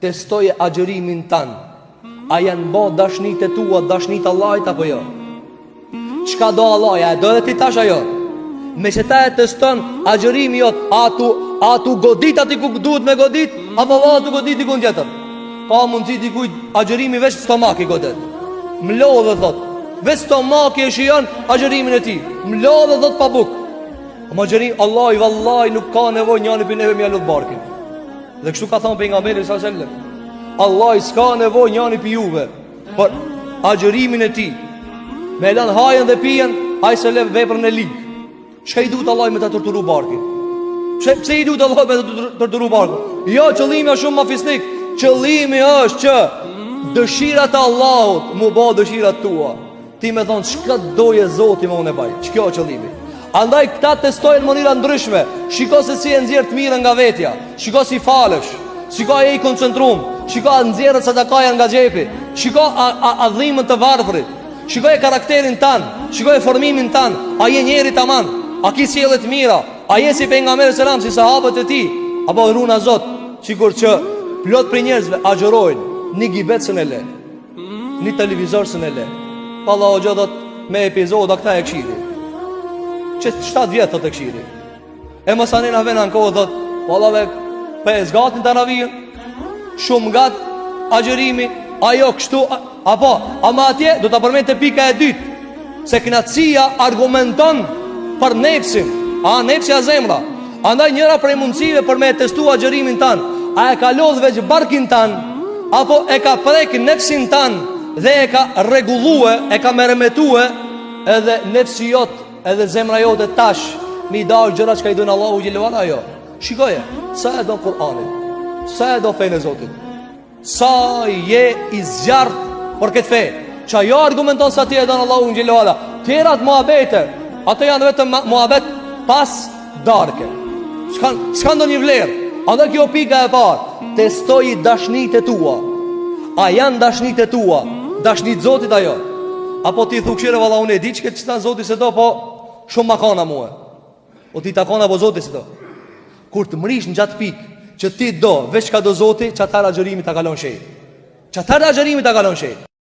testoje agjërimin tanë. A janë bo dashnit e tua, dashnit Allahit apo jo? Qka do Allah, ja e do dhe ti tash ajo? Me që ta e teston agjërimi jot, a tu godit ati ku duhet me godit, apo valla tu godit i kun tjetër? Ka mundësi dikuj agjërimi veç stomak i godet. Mlo dhe thot, veç stomak i e shion agjërimin e ti. Mlo dhe thot pa buk. Ma agjërim, Allah i vallaj nuk ka nevoj njani për neve mjallut barkin. Dhe kështu ka thonë pejgamberi sallallahu alaihi wasallam, Allah i s'ka nevoj njani për juve për agjërimin e ti. Me lan hajën dhe pijen, hajë se le veprën e ligë. Çka i duhet Allah me ta torturu barkin? Pse i duhet Allah me ta torturu barkin? Jo, qëllimi është shumë ma fisnik. Qëllimi është që dëshirat e Allahut mu bë dëshirat tua. Ti me thonë çka doje Zoti më unë e baj. Ç'kjo është qëllimi. Andaj këta testojnë në mënyra ndryshme. Shiko se si e nxjerr të mirën nga vetja. Shiko si falësh. Shiko a je i koncentruar. Shiko a nxjerrët sadakaja nga xhepi. Shiko a dhimbën të varfrit. Shiko e karakterin tan. Shiko e formimin tan. A je njeri tamam? A ki sjellje të mira? A je si pejgamberi selam, si sahabët e tij? Apo runa Zot, sikur që plot për njerëzve agjërojnë një gibetën e le, një televizorën e le. Allah o gjodot me epizoda këta e këshiri. Që 7 vjetë thot e këshiri. E mësanin a vena në kohë thot, Allahve pe e zgatin të navijën, shumë gatë agjërimi, ajo kështu, apo, ama atje do të përmen të pika e dytë, se knatësia argumenton për nefsin, nefsja zemra. Andaj njëra prej mundësive për me testu agjërimin tanë, a e ka lodhë veç barkin tanë, apo e ka prek nefsin tanë dhe e ka regulue, e ka meremetue edhe nefsi jotë, edhe zemra jote tash mi darë gjëra që ka i dojnë Allahu Gjellivala jo. Shikoje, sa e do Kur'anin, sa e do fejnë e Zotit, sa je i zjartë për këtë fej, që jo argumenton sa ti e dojnë Allahu Gjellivala. Tjerat muhabete, ato janë vetëm muhabet pas darke, s'kan do një vlerë. Andë kjo pika e parë, testoj dashnit e tua. A janë dashnit e tua, dashnit Zotit ajo? Apo ti thukshire valla unë e di që ta Zotit se do, po shumë ma kana muhe. O ti ta kana po Zotit se do. Kur të mërish në gjatë pikë që ti do, veç ka do Zotit, që atar agjërimi ta kalon shej. Që atar agjërimi ta kalon shej.